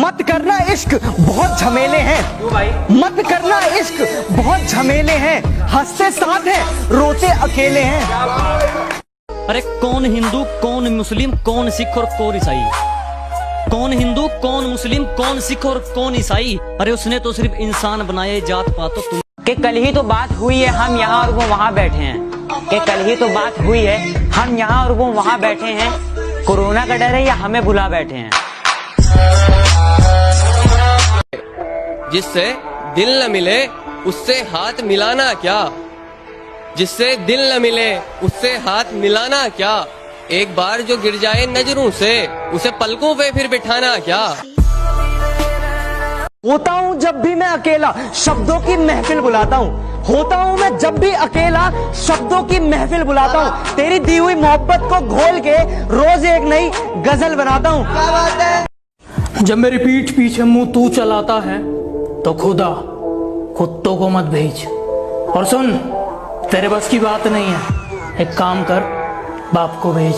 मत करना इश्क बहुत झमेले हैं। क्यों भाई? मत करना इश्क बहुत झमेले हैं, हंसते साथ हैं रोते अकेले हैं। अरे कौन हिंदू कौन मुस्लिम कौन सिख और कौन ईसाई? कौन हिंदू कौन मुस्लिम कौन सिख और कौन ईसाई? अरे उसने तो सिर्फ इंसान बनाए, जात पात तो तुम। कि कल ही तो बात हुई है हम यहाँ और वो वहाँ बैठे हैं। कि कल ही तो बात हुई है हम यहाँ और वो वहाँ बैठे हैं। कोरोना का डर है या हमें बुला बैठे हैं। जिससे दिल न मिले उससे हाथ मिलाना क्या? जिससे दिल न मिले उससे हाथ मिलाना क्या? एक बार जो गिर जाए नजरों से उसे पलकों पे फिर बिठाना क्या? होता हूँ जब भी मैं अकेला शब्दों की महफिल बुलाता हूँ। होता हूँ मैं जब भी अकेला शब्दों की महफिल बुलाता हूँ। तेरी दी हुई मोहब्बत को घोल के रोज एक नई गजल बनाता हूँ। क्या बात है? जब मेरी पीठ पीछे मुंह तू चलाता है तो खुदा कुत्तों को मत भेज। और सुन, तेरे बस की बात नहीं है, एक काम कर, बाप को भेज।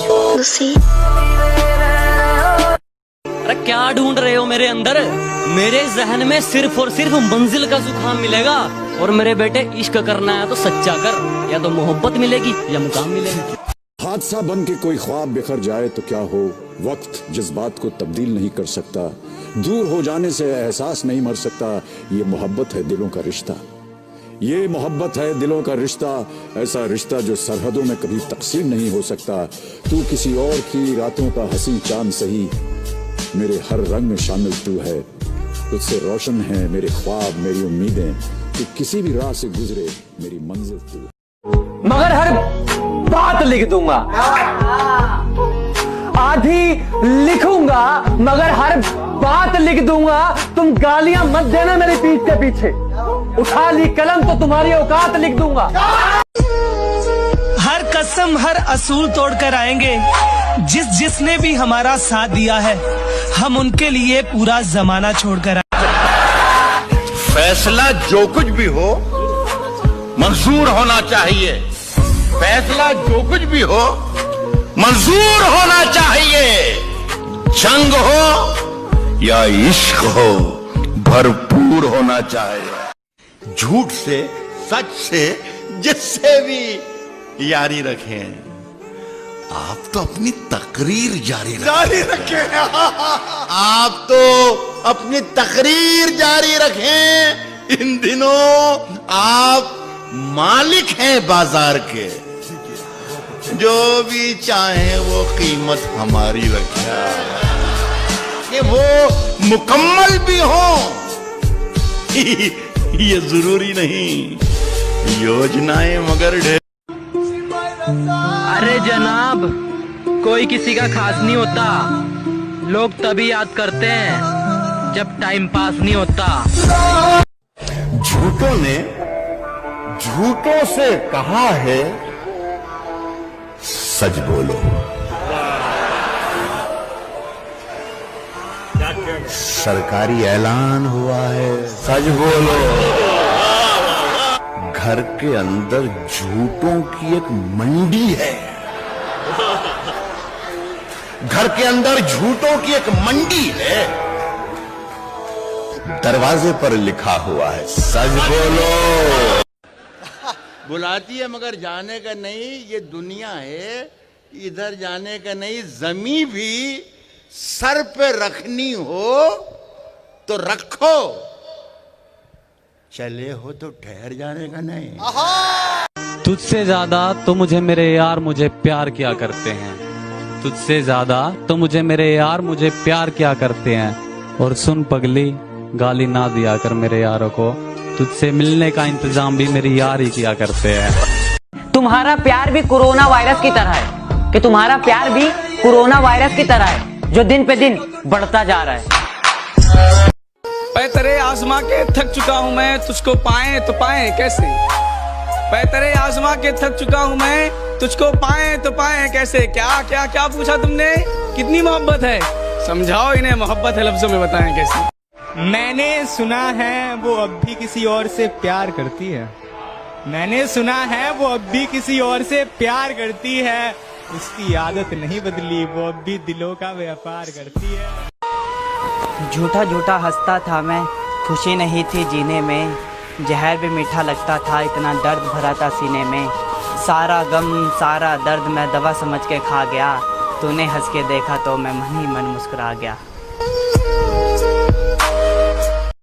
अरे क्या ढूंढ रहे हो मेरे अंदर? मेरे जहन में सिर्फ और सिर्फ मंजिल का जुकाम मिलेगा। और मेरे बेटे इश्क करना है तो सच्चा कर, या तो मोहब्बत मिलेगी या मुकाम मिलेगी। हादसा बन के कोई ख्वाब बिखर जाए तो क्या हो, वक्त जज्बात को तब्दील नहीं कर सकता। दूर हो जाने से एहसास नहीं मर सकता। ये मोहब्बत है दिलों का रिश्ता, ये मोहब्बत है दिलों का रिश्ता। ऐसा रिश्ता जो सरहदों में कभी तकसीम नहीं हो सकता। तू किसी और की रातों का हसीन चांद सही, मेरे हर रंग में शामिल तू है। तुझसे रोशन है मेरे ख्वाब मेरी उम्मीदें, तू किसी भी राह से गुजरे मेरी मंजिल तू। मगर हर बात लिख दूंगा, आधी लिखूंगा मगर हर बात लिख दूंगा। तुम गालियां मत देना मेरी पीठ के पीछे, उठा ली कलम तो तुम्हारी औकात लिख दूंगा। हर कसम हर असूल तोड़कर आएंगे, जिसने भी हमारा साथ दिया है हम उनके लिए पूरा जमाना छोड़कर आए। फैसला जो कुछ भी हो मंजूर होना चाहिए। फैसला जो कुछ भी हो मंजूर होना चाहिए। जंग हो या इश्क हो भरपूर होना चाहिए। झूठ से सच से जिससे भी यारी रखें। आप तो अपनी तकरीर जारी रखें। आप तो अपनी तकरीर जारी रखें। इन दिनों आप मालिक हैं बाजार के, जो भी चाहे वो कीमत हमारी रखें। कि वो मुकम्मल भी हो ये जरूरी नहीं, योजनाएं मगर ढेर। अरे जनाब, कोई किसी का खास नहीं होता। लोग तभी याद करते हैं जब टाइम पास नहीं होता। झूठों ने झूठों से कहा है सच बोलो। सरकारी ऐलान हुआ है सच बोलो। घर के अंदर झूठों की एक मंडी है। घर के अंदर झूठों की एक मंडी है। दरवाजे पर लिखा हुआ है सच बोलो। बुलाती है मगर जाने का नहीं, ये दुनिया है इधर जाने का नहीं। जमीन भी सर पे रखनी हो तो रखो, चले हो तो ठहर जाने का नहीं। तुझसे ज्यादा तो मुझे मेरे यार मुझे प्यार किया करते हैं। तुझसे ज्यादा तो मुझे मेरे यार मुझे प्यार किया करते हैं। और सुन पगली, गाली ना दिया कर मेरे यारों को, तुझसे मिलने का इंतजाम भी मेरी यार ही किया करते हैं। तुम्हारा प्यार भी कोरोना वायरस की तरह है। कि तुम्हारा प्यार भी कोरोना वायरस की तरह है, जो दिन पे दिन बढ़ता जा रहा है। पैतरे आजमा के थक चुका हूँ मैं, तुझको पाए तो पाए कैसे। पैतरे आजमा के थक चुका हूँ मैं, तुझको पाए तो पाए कैसे। क्या क्या क्या पूछा तुमने? कितनी मोहब्बत है? समझाओ इन्हें, मोहब्बत है लफ्जों में बताएं कैसे। मैंने सुना है वो अब भी किसी और से प्यार करती है। मैंने सुना है वो अब भी किसी और से प्यार करती है। उसकी आदत नहीं बदली, वो अब भी दिलों का व्यापार करती है। झूठा झूठा हंसता था मैं, खुशी नहीं थी जीने में, जहर भी मीठा लगता था, इतना दर्द भरा था सीने में, सारा गम सारा दर्द मैं दवा समझ के खा गया, तूने हंस के देखा तो मैं मन ही मन मुस्कुरा गया।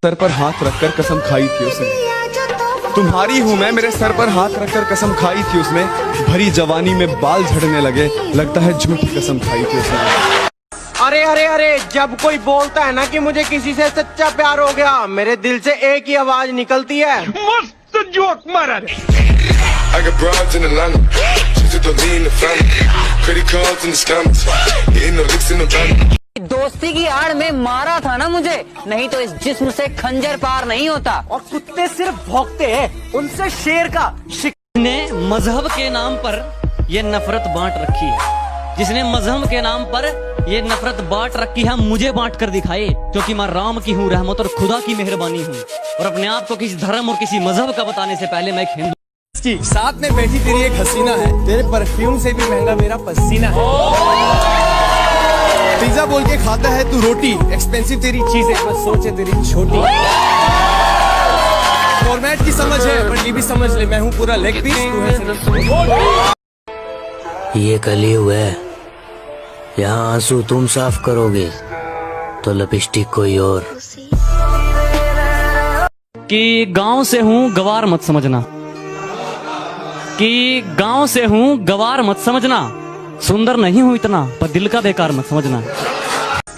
सर पर हाथ रखकर कसम खाई थी उसने, तुम्हारी हूँ मैं, मेरे सर पर हाथ रखकर कसम खाई थी उसने, भरी जवानी में बाल झड़ने लगे, लगता है झूठी कसम खाई थी उसने। अरे अरे अरे, जब कोई बोलता है ना कि मुझे किसी से सच्चा प्यार हो गया, मेरे दिल से एक ही आवाज निकलती है, मस्त जोक मारा रे। I got broads in Atlanta, just to lean the family, credit cards in the scammers, hitting the licks in the van. दोस्ती की आड़ में मारा था ना मुझे, नहीं तो इस जिस्म से खंजर पार नहीं होता। और कुत्ते सिर्फ भौंकते हैं, उनसे शेर का ने मजहब के नाम पर ये नफरत बांट रखी है, जिसने मजहब के नाम पर ये नफरत बांट रखी है, मुझे बांट कर दिखाए, क्योंकि मैं राम की हूँ रहमत और खुदा की मेहरबानी हूँ, और अपने आप को किसी धर्म और किसी मजहब का बताने से पहले मैं एक हिंदू। साथ में बैठी तेरी एक हसीना है, तेरे परफ्यूम से भी महंगा मेरा पसीना है। पिज्जा बोल के खाता है तू रोटी, एक्सपेंसिव तेरी चीज है, बस सोचे तेरी छोटी। फॉर्मेट की समझ है पर ये भी समझ ले, मैं हूँ पूरा लेग पीस, तू है सिर्फ। ये कलयुग है, यहाँ आंसू तुम साफ करोगे तो लिपस्टिक कोई और। कि गांव से हूँ गवार मत समझना, कि गांव से हूँ गवार मत समझना, सुंदर नहीं हूँ इतना पर दिल का बेकार मत समझना।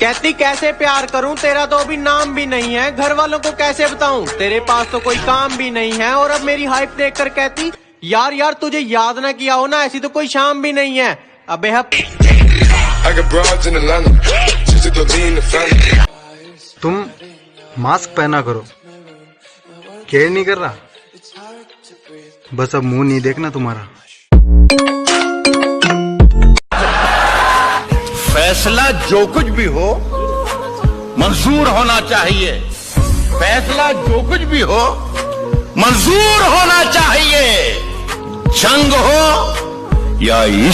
कहती कैसे प्यार करूं, तेरा तो अभी नाम भी नहीं है, घर वालों को कैसे बताऊं, तेरे पास तो कोई काम भी नहीं है, और अब मेरी हाइप देखकर कहती यार यार तुझे याद ना किया हो ना, ऐसी तो कोई शाम भी नहीं है। अबे तुम मास्क पहना करो, केयर नहीं कर रहा, बस अब मुंह नहीं देखना तुम्हारा। फैसला जो कुछ भी हो मंजूर होना चाहिए, फैसला जो कुछ भी हो मंजूर होना चाहिए, जंग हो या